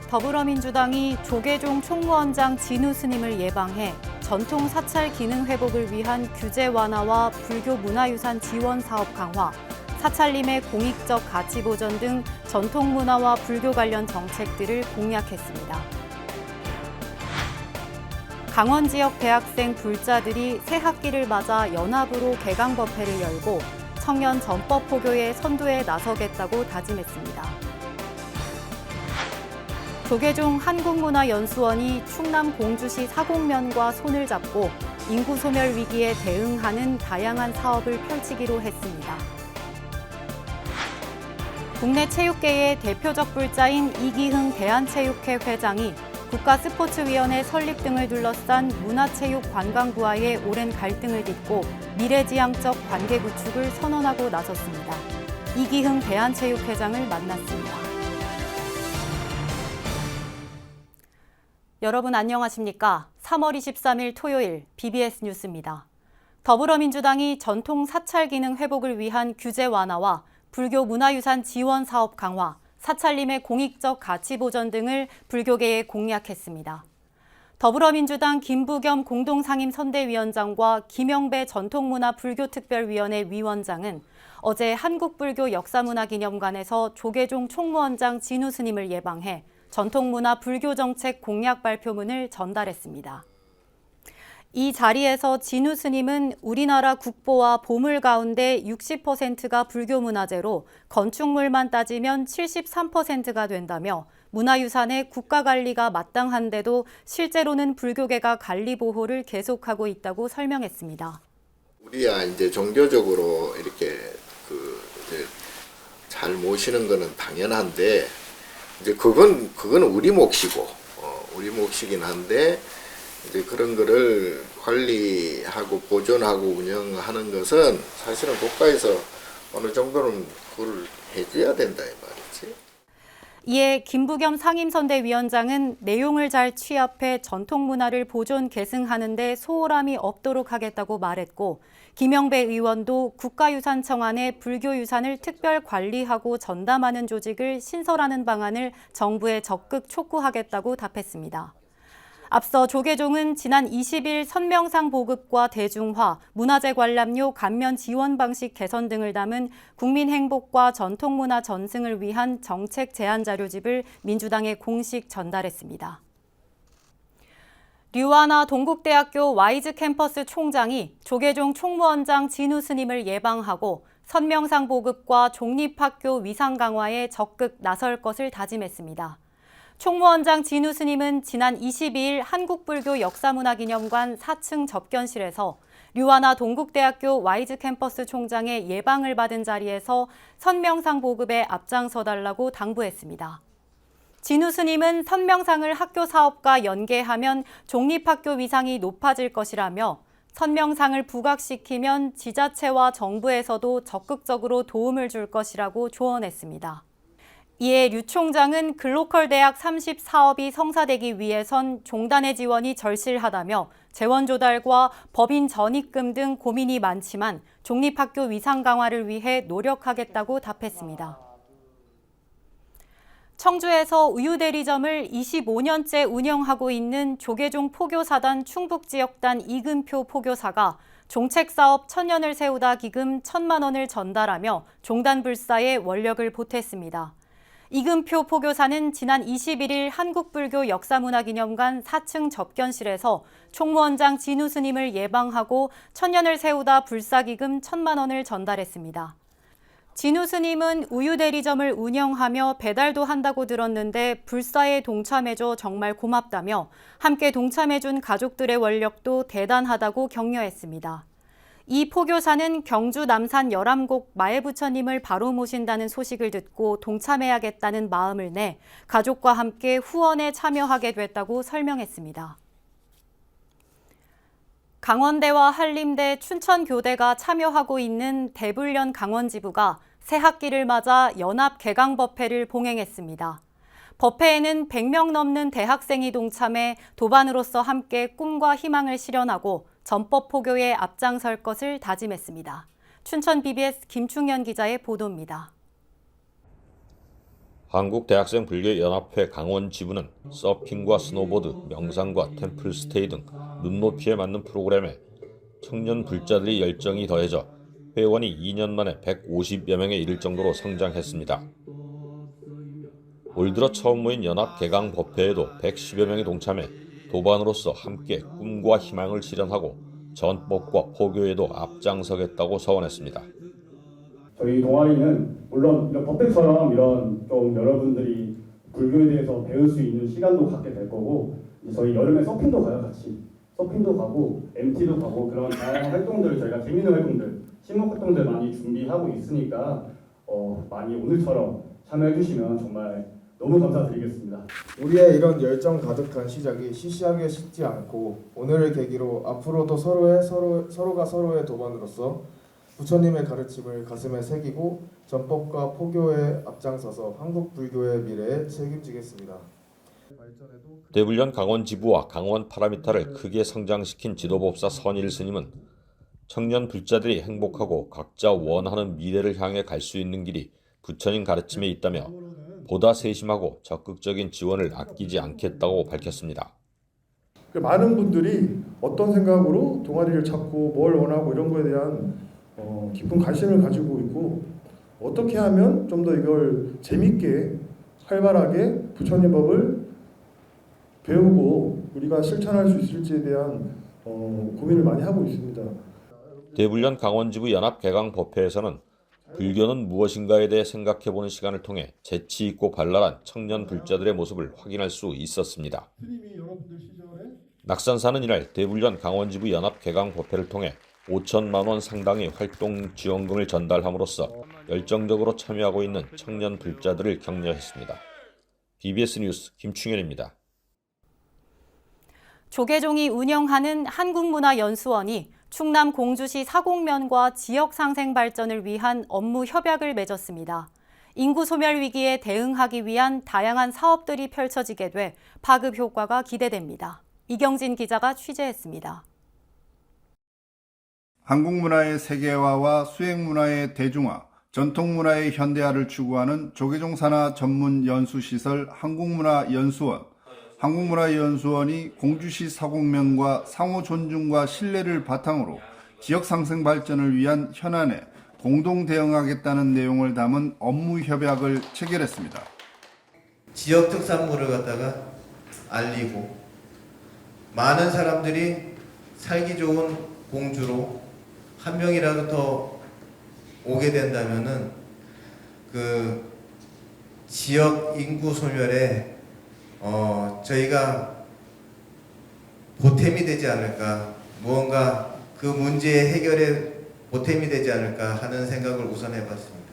더불어민주당이 조계종 총무원장 진우 스님을 예방해 전통 사찰 기능 회복을 위한 규제 완화와 불교 문화유산 지원 사업 강화, 사찰림의 공익적 가치 보전 등 전통 문화와 불교 관련 정책들을 공약했습니다. 강원 지역 대학생 불자들이 새 학기를 맞아 연합으로 개강법회를 열고 청년 전법 포교의 선두에 나서겠다고 다짐했습니다. 조계종 한국문화연수원이 충남 공주시 사공면과 손을 잡고 인구 소멸 위기에 대응하는 다양한 사업을 펼치기로 했습니다. 국내 체육계의 대표적 불자인 이기흥 대한체육회 회장이 국가스포츠위원회 설립 등을 둘러싼 문화체육관광부와의 오랜 갈등을 딛고 미래지향적 관계 구축을 선언하고 나섰습니다. 이기흥 대한체육회장을 만났습니다. 여러분 안녕하십니까? 3월 23일 토요일 BBS 뉴스입니다. 더불어민주당이 전통 사찰 기능 회복을 위한 규제 완화와 불교 문화유산 지원 사업 강화, 사찰림의 공익적 가치 보전 등을 불교계에 공약했습니다. 더불어민주당 김부겸 공동상임선대위원장과 김영배 전통문화 불교특별위원회 위원장은 어제 한국불교 역사문화기념관에서 조계종 총무원장 진우 스님을 예방해 전통문화 불교정책 공약 발표문을 전달했습니다. 이 자리에서 진우 스님은 우리나라 국보와 보물 가운데 60%가 불교 문화재로 건축물만 따지면 73%가 된다며 문화유산의 국가관리가 마땅한데도 실제로는 불교계가 관리 보호를 계속하고 있다고 설명했습니다. 우리야 이제 종교적으로 이렇게 잘 모시는 거는 당연한데 이제 그건 우리 몫이고 우리 몫이긴 한데 이제 그런 거를 관리하고 보존하고 운영하는 것은 사실은 국가에서 어느 정도는 그걸 해줘야 된다 이 말이지. 이에 김부겸 상임선대위원장은 내용을 잘 취합해 전통문화를 보존 계승하는 데 소홀함이 없도록 하겠다고 말했고 김영배 의원도 국가유산청안에 불교유산을 특별 관리하고 전담하는 조직을 신설하는 방안을 정부에 적극 촉구하겠다고 답했습니다. 앞서 조계종은 지난 20일 선명상 보급과 대중화, 문화재 관람료 감면 지원 방식 개선 등을 담은 국민 행복과 전통문화 전승을 위한 정책 제안 자료집을 민주당에 공식 전달했습니다. 류아나 동국대학교 와이즈 캠퍼스 총장이 조계종 총무원장 진우 스님을 예방하고 선명상 보급과 종립학교 위상 강화에 적극 나설 것을 다짐했습니다. 총무원장 진우 스님은 지난 22일 한국불교 역사문화기념관 4층 접견실에서 류아나 동국대학교 와이즈 캠퍼스 총장의 예방을 받은 자리에서 선명상 보급에 앞장서달라고 당부했습니다. 진우 스님은 선명상을 학교 사업과 연계하면 종립학교 위상이 높아질 것이라며 선명상을 부각시키면 지자체와 정부에서도 적극적으로 도움을 줄 것이라고 조언했습니다. 이에 류 총장은 글로컬 대학 30사업이 성사되기 위해선 종단의 지원이 절실하다며 재원 조달과 법인 전입금 등 고민이 많지만 종립학교 위상 강화를 위해 노력하겠다고 답했습니다. 청주에서 우유대리점을 25년째 운영하고 있는 조계종 포교사단 충북지역단 이금표 포교사가 종책사업 천년을 세우다 기금 1,000만 원을 전달하며 종단 불사에 원력을 보탰습니다. 이금표 포교사는 지난 21일 한국불교 역사문화기념관 4층 접견실에서 총무원장 진우 스님을 예방하고 천년을 세우다 불사기금 1,000만 원을 전달했습니다. 진우 스님은 우유대리점을 운영하며 배달도 한다고 들었는데 불사에 동참해줘 정말 고맙다며 함께 동참해준 가족들의 원력도 대단하다고 격려했습니다. 이 포교사는 경주 남산 열암곡 마애부처님을 바로 모신다는 소식을 듣고 동참해야겠다는 마음을 내 가족과 함께 후원에 참여하게 됐다고 설명했습니다. 강원대와 한림대, 춘천교대가 참여하고 있는 대불련 강원지부가 새 학기를 맞아 연합 개강법회를 봉행했습니다. 법회에는 100명 넘는 대학생이 동참해 도반으로서 함께 꿈과 희망을 실현하고 전법 포교에 앞장설 것을 다짐했습니다. 춘천 BBS 김충현 기자의 보도입니다. 한국대학생불교연합회 강원 지부는 서핑과 스노보드, 명상과 템플스테이 등 눈높이에 맞는 프로그램에 청년 불자들의 열정이 더해져 회원이 2년 만에 150여 명에 이를 정도로 성장했습니다. 올 들어 처음 모인 연합 개강 법회에도 110여 명이 동참해 도반으로서 함께 꿈과 희망을 실현하고 전법과 포교에도 앞장서겠다고 서원했습니다. 저희 동아리는 물론 이런 법회처럼 이런 좀 여러분들이 불교에 대해서 배울 수 있는 시간도 갖게 될 거고, 저희 여름에 서핑도 가요. 같이 서핑도 가고 MT도 가고 그런 다양한 활동들, 저희가 재밌는 활동들, 친목 활동들 많이 준비하고 있으니까 많이 오늘처럼 참여해 주시면 정말 너무 감사드리겠습니다. 우리의 이런 열정 가득한 시작이 시시하게 식지 않고 오늘을 계기로 앞으로도 서로가 서로의 도반으로서 부처님의 가르침을 가슴에 새기고 전법과 포교에 앞장서서 한국 불교의 미래에 책임지겠습니다. 대불련 강원 지부와 강원 파라미타를 크게 성장시킨 지도법사 선일 스님은 청년 불자들이 행복하고 각자 원하는 미래를 향해 갈 수 있는 길이 부처님 가르침에 있다며 보다 세심하고 적극적인 지원을 아끼지 않겠다고 밝혔습니다. 많은 분들이 어떤 생각으로 동아리를 찾고 뭘 원하고 이런 거에 대한 깊은 관심을 가지고 있고, 어떻게 하면 좀 더 이걸 재밌게 활발하게 부처님 법을 배우고 우리가 실천할 수 있을지에 대한 고민을 많이 하고 있습니다. 대불련 강원지부 연합 개강 법회에서는 불교는 무엇인가에 대해 생각해보는 시간을 통해 재치 있고 발랄한 청년 불자들의 모습을 확인할 수 있었습니다. 낙산사는 이날 대불련 강원지부 연합 개강 법회를 통해 5천만 원 상당의 활동 지원금을 전달함으로써 열정적으로 참여하고 있는 청년 불자들을 격려했습니다. BBS 뉴스 김충현입니다. 조계종이 운영하는 한국문화연수원이 충남 공주시 사곡면과 지역 상생 발전을 위한 업무 협약을 맺었습니다. 인구 소멸 위기에 대응하기 위한 다양한 사업들이 펼쳐지게 돼 파급 효과가 기대됩니다. 이경진 기자가 취재했습니다. 한국문화의 세계화와 수행문화의 대중화, 전통문화의 현대화를 추구하는 조계종 산하 전문 연수시설 한국문화연수원. 한국문화연수원이 공주시 사곡면과 상호 존중과 신뢰를 바탕으로 지역 상생 발전을 위한 현안에 공동 대응하겠다는 내용을 담은 업무 협약을 체결했습니다. 지역 특산물을 갖다가 알리고 많은 사람들이 살기 좋은 공주로 한 명이라도 더 오게 된다면은 그 지역 인구 소멸에 저희가 보탬이 되지 않을까, 무언가 그 문제의 해결에 보탬이 되지 않을까 하는 생각을 우선 해봤습니다.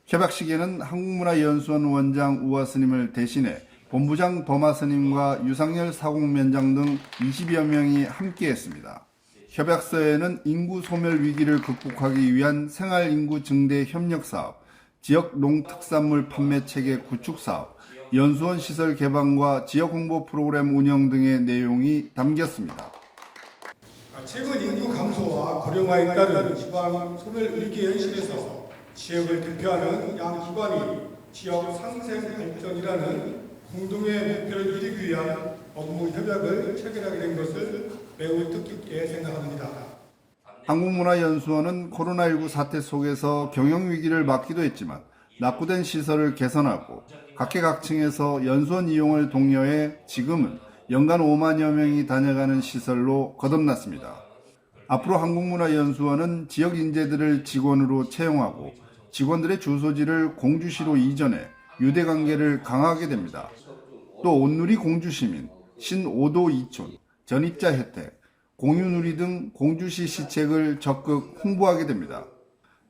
협약식에는 한국문화연수원 원장 우화 스님을 대신해 본부장 범하 스님과 유상열 사곡면장 등 20여 명이 함께했습니다. 협약서에는 인구 소멸 위기를 극복하기 위한 생활인구 증대 협력 사업, 지역 농특산물 판매 체계 구축 사업, 연수원 시설 개방과 지역 홍보 프로그램 운영 등의 내용이 담겼습니다. 최근 인구 감소와 고령화에 따른 지방 소멸 위기 현실에서 지역을 대표하는 양 기관이 지역 상생 발전이라는 공동의 목표를 이루기 위한 업무 협약을 체결하게 된 것을 매우 뜻깊게 생각합니다. 한국문화연수원은 코로나19 사태 속에서 경영위기를 맞기도 했지만 낙후된 시설을 개선하고 각계각층에서 연수원 이용을 독려해 지금은 연간 5만여 명이 다녀가는 시설로 거듭났습니다. 앞으로 한국문화연수원은 지역 인재들을 직원으로 채용하고 직원들의 주소지를 공주시로 이전해 유대관계를 강화하게 됩니다. 또 온누리 공주시민, 신오도 이촌, 전입자 혜택, 공유누리 등 공주시 시책을 적극 홍보하게 됩니다.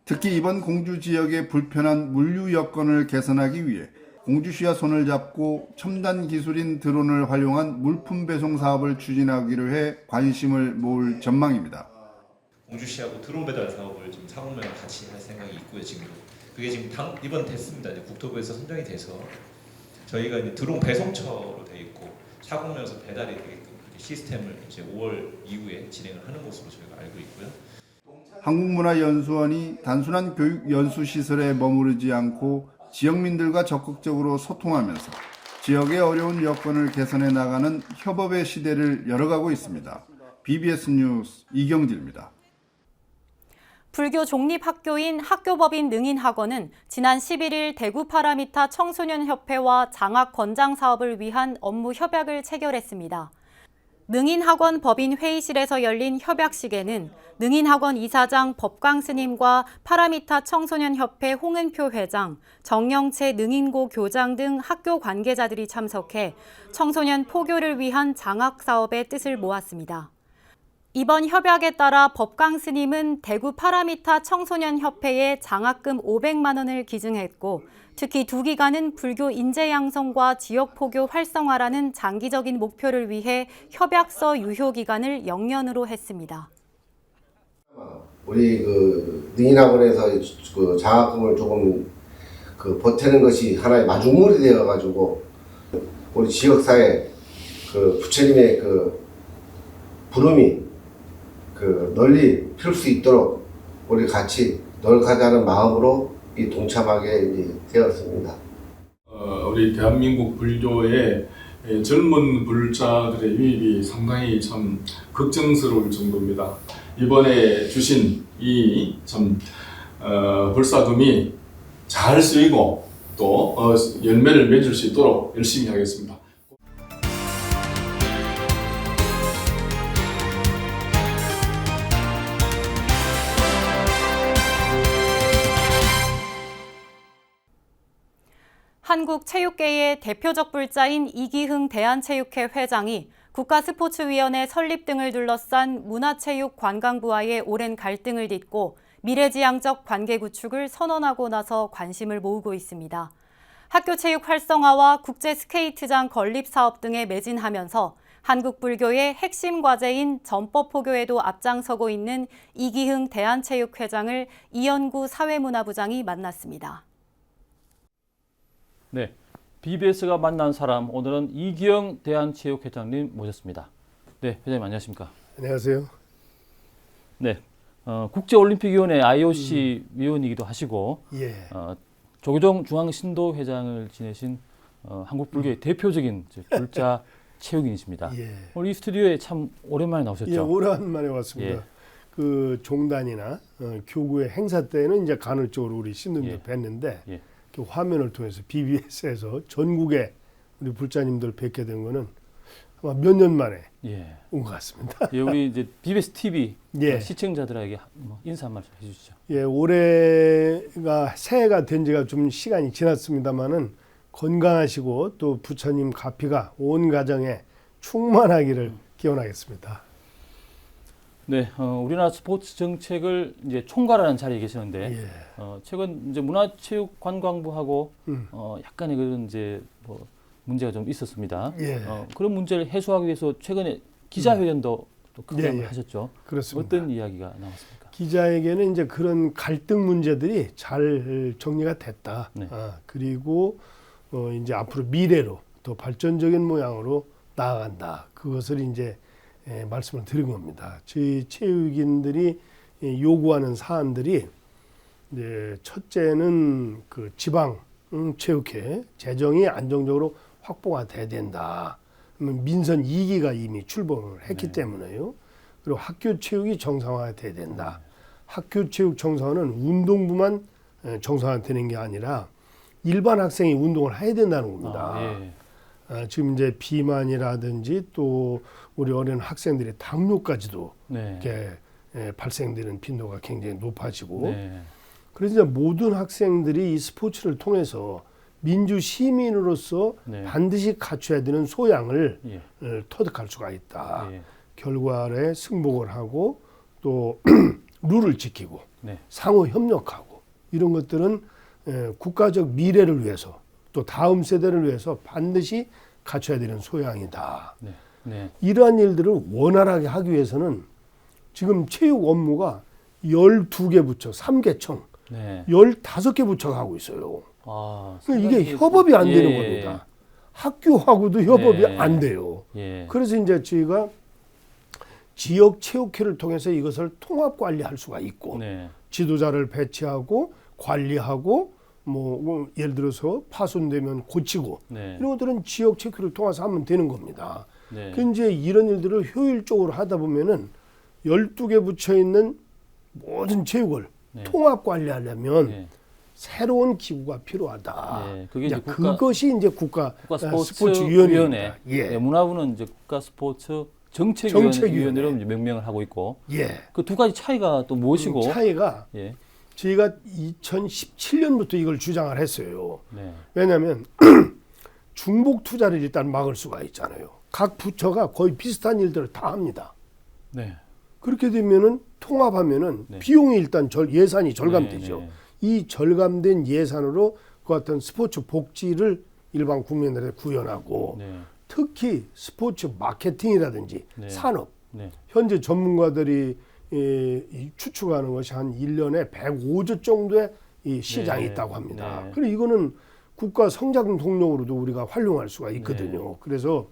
특히 이번 공주 지역의 불편한 물류 여건을 개선하기 위해 공주시와 손을 잡고 첨단 기술인 드론을 활용한 물품 배송 사업을 추진하기로 해 관심을 모을 전망입니다. 공주시하고 드론 배달 사업을 지금 사곡면과 같이 할 생각이 있고요. 지금 그게 지금 이번 됐습니다. 이제 국토부에서 선정이 돼서 저희가 이제 드론 배송처로 돼 있고 사곡면에서 배달이 되게끔 시스템을 이제 5월 이후에 진행을 하는 것으로 저희가 알고 있고요. 한국문화연수원이 단순한 교육 연수 시설에 머무르지 않고 지역민들과 적극적으로 소통하면서 지역의 어려운 여건을 개선해 나가는 협업의 시대를 열어가고 있습니다. BBS 뉴스 이경길입니다. 불교 종립학교인 학교법인 능인학원은 지난 11일 대구 파라미타 청소년협회와 장학 권장 사업을 위한 업무 협약을 체결했습니다. 능인학원 법인 회의실에서 열린 협약식에는 능인학원 이사장 법강 스님과 파라미타 청소년협회 홍은표 회장, 정영채 능인고 교장 등 학교 관계자들이 참석해 청소년 포교를 위한 장학 사업의 뜻을 모았습니다. 이번 협약에 따라 법강 스님은 대구 파라미타 청소년협회에 장학금 500만 원을 기증했고 특히 두 기관은 불교 인재 양성과 지역 포교 활성화라는 장기적인 목표를 위해 협약서 유효 기간을 0년으로 했습니다. 우리 능인학원에서 그 장학금을 조금 보태는 것이 하나의 마중물이 되어가지고 우리 지역사회 부처님의 부름이 널리 필 수 있도록 우리 같이 노력하자는 마음으로 이 동참하게 이제 되었습니다. 우리 대한민국 불교의 젊은 불자들의 유입이 상당히 참 걱정스러울 정도입니다. 이번에 주신 이 불사금이 잘 쓰이고 또 열매를 맺을 수 있도록 열심히 하겠습니다. 한국체육계의 대표적 불자인 이기흥 대한체육회 회장이 국가스포츠위원회 설립 등을 둘러싼 문화체육관광부와의 오랜 갈등을 딛고 미래지향적 관계 구축을 선언하고 나서 관심을 모으고 있습니다. 학교체육 활성화와 국제스케이트장 건립 사업 등에 매진하면서 한국 불교의 핵심 과제인 전법포교에도 앞장서고 있는 이기흥 대한체육회장을 이현구 사회문화부장이 만났습니다. 네, BBS가 만난 사람, 오늘은 이기영 대한체육회장님 모셨습니다. 네, 회장님 안녕하십니까? 안녕하세요. 네, 국제올림픽위원회 IOC 위원이기도 하시고 예. 조계종 중앙신도회장을 지내신 한국 불교의 대표적인 불자 체육인이십니다. 예. 오늘 이 스튜디오에 참 오랜만에 나오셨죠? 예, 오랜만에 왔습니다. 예. 그 종단이나 교구의 행사 때는 이제 간헐적으로 우리 신도님들 예. 뵀는데 예. 그 화면을 통해서 BBS에서 전국에 우리 불자님들 뵙게 된 거는 아마 몇 년 만에 예. 온 것 같습니다. 예, 우리 이제 BBS TV 예. 시청자들에게 인사 한 말씀 해주시죠. 예, 올해가 새해가 된 지가 좀 시간이 지났습니다만은 건강하시고 또 부처님 가피가 온 가정에 충만하기를 기원하겠습니다. 네, 우리나라 스포츠 정책을 이제 총괄하는 자리에 계시는데 예. 최근 이제 문화체육관광부하고 약간의 그런 이제 뭐 문제가 좀 있었습니다. 예. 그런 문제를 해소하기 위해서 최근에 기자회견도 또 크게 예. 하셨죠. 그렇습니다. 어떤 이야기가 나왔습니까? 기자에게는 이제 그런 갈등 문제들이 잘 정리가 됐다. 네. 그리고 이제 앞으로 미래로 더 발전적인 모양으로 나아간다. 그것을 이제 말씀을 드린 겁니다. 저희 체육인들이 요구하는 사안들이 이제 첫째는 그 지방 체육회 재정이 안정적으로 확보가 돼야 된다. 민선 2기가 이미 출범을 했기 네. 때문에요. 그리고 학교 체육이 정상화돼야 된다. 학교 체육 정상화는 운동부만 정상화되는 게 아니라 일반 학생이 운동을 해야 된다는 겁니다. 예. 지금 이제 비만이라든지 또 우리 어린 학생들의 당뇨까지도 네. 이렇게 발생되는 빈도가 굉장히 높아지고 네. 그래서 이제 모든 학생들이 이 스포츠를 통해서 민주 시민으로서 네. 반드시 갖춰야 되는 소양을 예. 터득할 수가 있다. 예. 결과에 승복을 하고 또 룰을 지키고 네. 상호 협력하고 이런 것들은 국가적 미래를 위해서 또 다음 세대를 위해서 반드시 갖춰야 되는 소양이다. 네. 네. 이러한 일들을 원활하게 하기 위해서는 지금 체육 업무가 12개 부처, 3개청, 네. 15개 부처가 하고 있어요. 그러니까 이게 협업이 안 되는 겁니다. 학교하고도 협업이 안 돼요. 예. 그래서 이제 저희가 지역 체육회를 통해서 이것을 통합 관리할 수가 있고 네. 지도자를 배치하고 관리하고 뭐 예를 들어서 파손되면 고치고 네. 이런 것들은 지역 체육회를 통해서 하면 되는 겁니다. 네. 그 이제 이런 일들을 효율적으로 하다 보면은 12개 부처에 있는 모든 체육을 네. 통합 관리하려면 네. 새로운 기구가 필요하다. 네, 그게 이제 그것이 이제 국가 스포츠위원회. 예. 네, 문화부는 이제 국가 스포츠 정책위원회로 이제 명명을 하고 있고. 예. 그 두 가지 차이가 또 무엇이고? 차이가 예. 저희가 2017년부터 이걸 주장을 했어요. 네. 왜냐하면 중복 투자를 일단 막을 수가 있잖아요. 각 부처가 거의 비슷한 일들을 다 합니다. 네. 그렇게 되면은 통합하면은 네. 비용이 일단 예산이 절감되죠. 네, 네. 이 절감된 예산으로 그 어떤 스포츠 복지를 일반 국민들에게 구현하고 네. 특히 스포츠 마케팅이라든지 네. 산업 네. 현재 전문가들이 이 추측하는 것이 한 1년에 105조 정도의 이 시장이 네. 있다고 합니다. 네. 그리고 이거는 국가 성장 동력으로도 우리가 활용할 수가 있거든요. 네. 그래서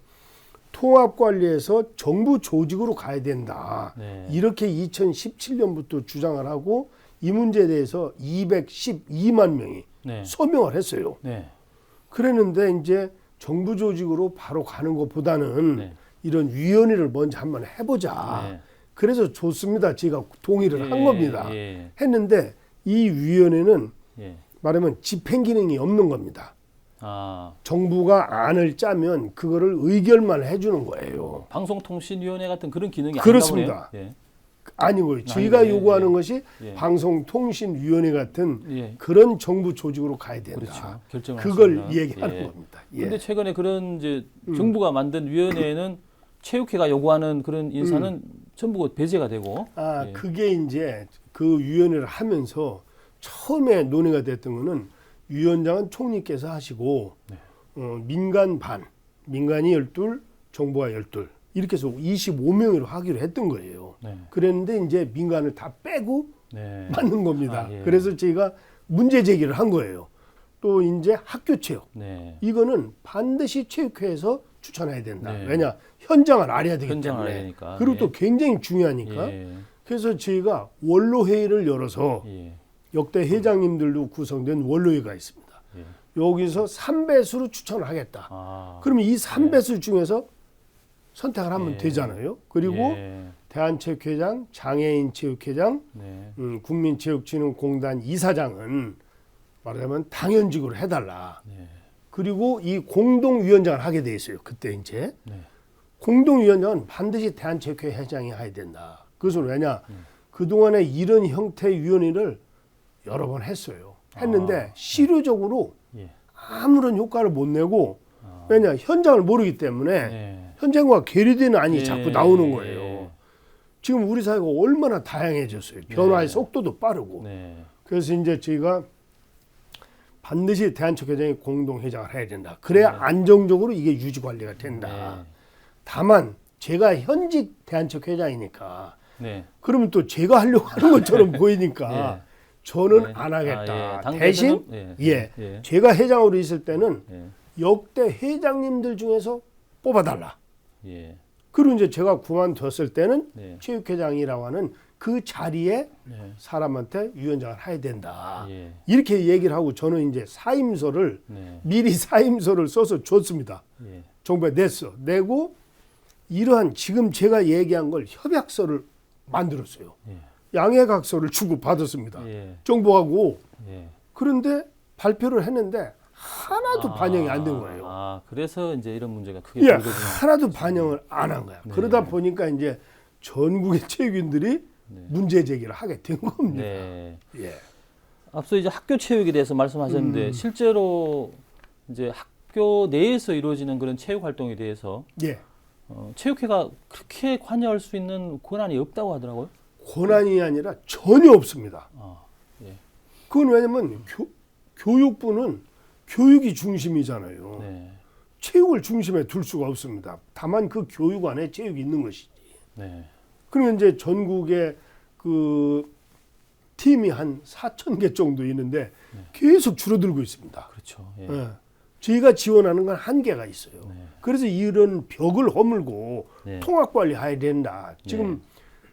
통합 관리에서 정부 조직으로 가야 된다. 네. 이렇게 2017년부터 주장을 하고 이 문제에 대해서 212만 명이 네. 서명을 했어요. 네. 그랬는데 이제 정부 조직으로 바로 가는 것보다는 네. 이런 위원회를 먼저 한번 해보자. 네. 그래서 좋습니다. 제가 동의를 예, 한 겁니다. 예. 했는데 이 위원회는 예. 말하면 집행 기능이 없는 겁니다. 아, 정부가 안을 짜면 그거를 의결만 해주는 거예요. 방송통신위원회 같은 그런 기능이 그렇습니다. 아닌가 보네요. 예. 아니고요. 저희가 예, 요구하는 예. 것이 예. 방송통신위원회 같은 예. 그런 정부 조직으로 가야 된다. 그렇죠. 결정을 그걸 할 수 있는. 얘기하는 예. 겁니다. 예. 그런데 최근에 그런 이제 정부가 만든 위원회에는 체육회가 요구하는 그런 인사는 전부 배제가 되고. 예. 그게 이제 그 위원회를 하면서 처음에 논의가 됐던 거는 위원장은 총리께서 하시고 네. 민간 반, 민간이 12, 정부가 12 이렇게 해서 25명으로 하기로 했던 거예요. 네. 그랬는데 이제 민간을 다 빼고 네. 맞는 겁니다. 아, 예. 그래서 저희가 문제 제기를 한 거예요. 또 이제 학교 체육. 네. 이거는 반드시 체육회에서 추천해야 된다. 네. 왜냐? 현장을 알아야 되기 현장을 때문에. 알아야 되니까. 그리고 예. 또 굉장히 중요하니까. 예. 그래서 저희가 원로 회의를 열어서 예. 역대 회장님들도 구성된 원로회가 있습니다. 예. 여기서 3배수로 추천을 하겠다. 아. 그러면 이 3배수 중에서 선택을 하면 예. 되잖아요. 그리고 예. 대한체육회장, 장애인체육회장, 네. 국민체육진흥공단 이사장은 말하자면 당연직으로 해달라. 네. 그리고 이 공동위원장을 하게 돼 있어요. 그때 이제 네. 공동위원장은 반드시 대한체육회 회장이 해야 된다. 그것은 왜냐? 그동안에 이런 형태의 위원회를 여러 번 했어요. 했는데 실효적으로 예. 아무런 효과를 못 내고 왜냐? 현장을 모르기 때문에 네. 현장과 괴리되는 안이 예. 자꾸 나오는 거예요. 지금 우리 사회가 얼마나 다양해졌어요. 변화의 속도도 빠르고. 네. 그래서 이제 저희가 반드시 대한체육회장이 공동회장을 해야 된다. 그래야 안정적으로 이게 유지 관리가 된다. 네. 다만 제가 현직 대한체육회장이니까 네. 그러면 또 제가 하려고 하는 것처럼 보이니까 예. 저는 네. 안 하겠다. 아, 예. 당대표는- 대신 예. 예, 제가 회장으로 있을 때는 예. 역대 회장님들 중에서 뽑아달라. 예. 그리고 이제 제가 그만뒀을 때는 네. 체육회장이라고 하는 그 자리에 네. 사람한테 위원장을 해야 된다. 예. 이렇게 얘기를 하고 저는 이제 사임서를 네. 미리 사임서를 써서 줬습니다. 예. 정부에 내고 이러한 지금 제가 얘기한 걸 협약서를 만들었어요. 예. 양해각서를 주고 받았습니다. 예. 정부하고. 예. 그런데 발표를 했는데 하나도 반영이 안 된 거예요. 아, 그래서 이제 이런 문제가 크게 예, 불거지는. 하나도 반영을 안 한 거야. 네. 그러다 보니까 이제 전국의 체육인들이 네. 문제 제기를 하게 된 겁니다. 네. 예. 앞서 이제 학교 체육에 대해서 말씀하셨는데 실제로 이제 학교 내에서 이루어지는 그런 체육 활동에 대해서 예. 체육회가 그렇게 관여할 수 있는 권한이 없다고 하더라고요. 권한이 아니라 전혀 없습니다. 아, 예. 그건 왜냐면 교육부는 교육이 중심이잖아요. 네. 체육을 중심에 둘 수가 없습니다. 다만 그 교육 안에 체육이 있는 것이지. 네. 그러면 이제 전국에 그 팀이 한 4,000개 정도 있는데 계속 줄어들고 있습니다. 그렇죠. 예. 예. 저희가 지원하는 건 한계가 있어요. 네. 그래서 이런 벽을 허물고 네. 통합 관리해야 된다. 지금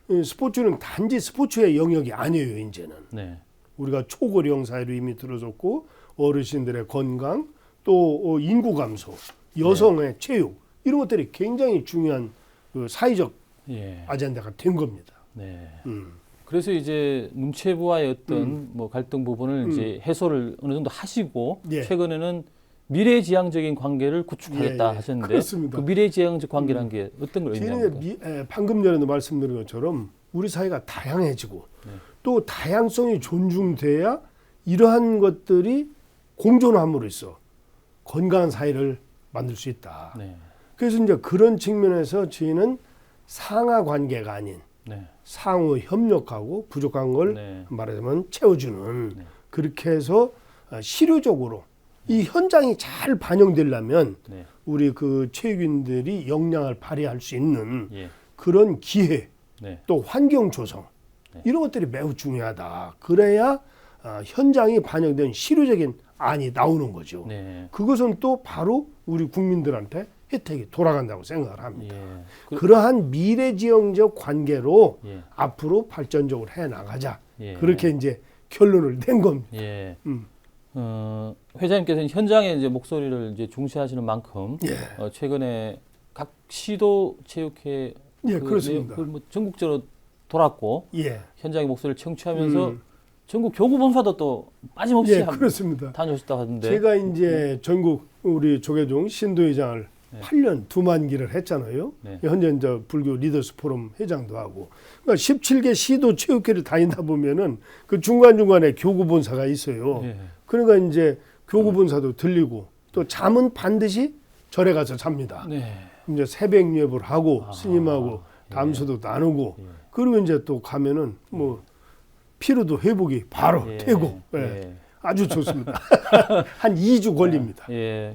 스포츠는 단지 스포츠의 영역이 아니에요. 이제는 네. 우리가 초고령 사회로 이미 들어섰고 어르신들의 건강, 또 인구 감소, 여성의 체육 이런 것들이 굉장히 중요한 그 사회적 아젠다가 된 겁니다. 네. 그래서 이제 문체부와의 어떤 뭐 갈등 부분을 이제 해소를 어느 정도 하시고 최근에는 미래지향적인 관계를 구축하겠다 하셨는데 그렇습니다. 그 미래지향적 관계라는 게 어떤 걸 의미합니까? 방금 전에도 말씀드린 것처럼 우리 사회가 다양해지고 또 다양성이 존중돼야 이러한 것들이 공존함으로써 건강한 사회를 만들 수 있다. 그래서 이제 그런 측면에서 저희는 상하 관계가 아닌 상호 협력하고 부족한 걸 말하자면 채워주는 그렇게 해서 실효적으로 이 현장이 잘 반영되려면 우리 그 체육인들이 역량을 발휘할 수 있는 그런 기회 또 환경 조성 이런 것들이 매우 중요하다. 그래야 현장이 반영된 실효적인 안이 나오는 거죠. 그것은 또 바로 우리 국민들한테 혜택이 돌아간다고 생각을 합니다. 그러한 미래지향적 관계로 앞으로 발전적으로 해나가자. 그렇게 이제 결론을 낸 겁니다. 회장님께서는 현장의 이제 목소리를 이제 중시하시는 만큼 최근에 각 시도 체육회 그렇습니다. 뭐 전국적으로 돌았고 현장의 목소리를 청취하면서 전국 교구본사도 또 빠짐없이 그렇습니다. 다녀오셨다고 하던데 제가 이제 전국 우리 조계종 신도회장을 8년 2만기를 했잖아요. 현재 이제 불교 리더스 포럼 회장도 하고 그러니까 17개 시도 체육회를 다니다 보면은 그 중간중간에 교구본사가 있어요. 그러니까 이제 교구본사도 들리고 또 잠은 반드시 절에 가서 잡니다. 이제 새벽 예불 하고 스님하고 담소도 나누고 그리고 이제 또 가면은 뭐 피로도 회복이 바로 되고 아주 좋습니다. 한 2주 걸립니다.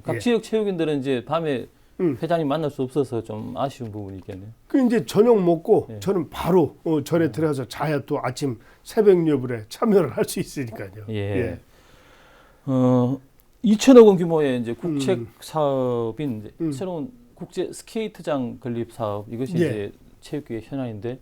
각 지역 체육인들은 이제 밤에 회장님 만날 수 없어서 좀 아쉬운 부분이 있겠네요. 그 이제 저녁 먹고 저는 바로 절에 들어가서 자야 또 아침 새벽 예불에 참여를 할 수 있으니까요. 2천억 원 규모의 이제 국책 사업인 새로운 국제 스케이트장 건립 사업 이것이 이제 체육계의 현안인데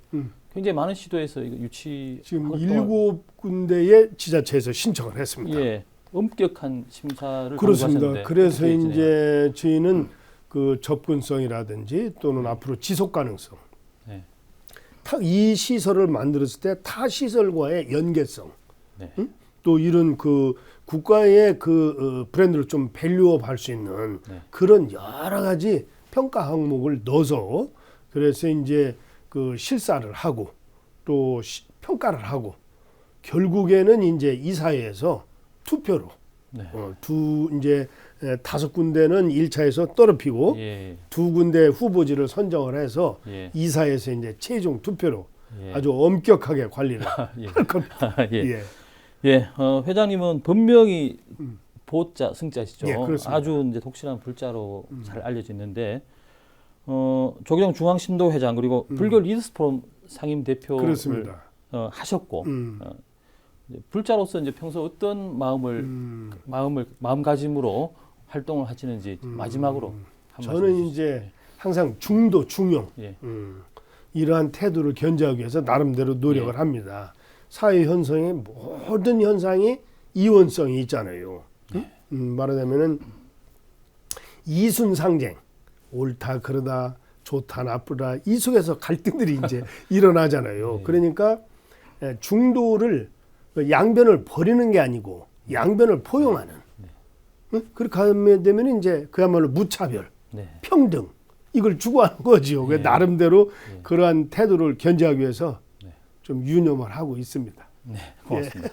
굉장히 많은 시도에서 이거 유치 지금 7군데의 지자체에서 신청을 했습니다. 엄격한 심사를 그렇습니다. 그래서 이제 저희는 그 접근성이라든지 또는 앞으로 지속 가능성, 이 시설을 만들었을 때 타 시설과의 연계성, 또 이런 그 국가의 그 브랜드를 좀 밸류업 할 수 있는 그런 여러 가지 평가 항목을 넣어서 그래서 이제 그 실사를 하고 또 평가를 하고 결국에는 이제 이사회에서 투표로 이제 5군데는 1차에서 떨어뜨리고 2군데 후보지를 선정을 해서 이사회에서 이제 최종 투표로 아주 엄격하게 관리를 할 겁니다. 회장님은 본명이 보자 승자시죠. 아주 이제 독실한 불자로 잘 알려져 있는데 조계종 중앙신도 회장 그리고 불교 리더스 포럼 상임 대표를 하셨고 불자로서 이제 평소 어떤 마음가짐으로 활동을 하시는지 마지막으로 저는 이제 항상 중도 중용 이러한 태도를 견제하기 위해서 나름대로 노력을 합니다. 사회 현상의 모든 현상이 이원성이 있잖아요. 말하자면은 이순상쟁, 옳다 그러다 좋다 나쁘다 이 속에서 갈등들이 이제 일어나잖아요. 그러니까 중도를 양변을 버리는 게 아니고 양변을 포용하는 그렇게 하면 되면 이제 그야말로 무차별, 평등 이걸 추구하는 거죠. 나름대로 그러한 태도를 견제하기 위해서 좀 유념을 하고 있습니다. 고맙습니다.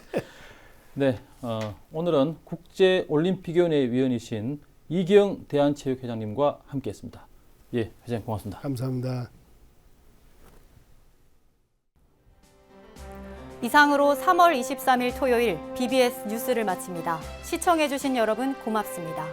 오늘은 국제올림픽위원회 위원이신 이기영 대한체육회장님과 함께했습니다. 회장님 고맙습니다. 감사합니다. 이상으로 3월 23일 토요일 BBS 뉴스를 마칩니다. 시청해주신 여러분 고맙습니다.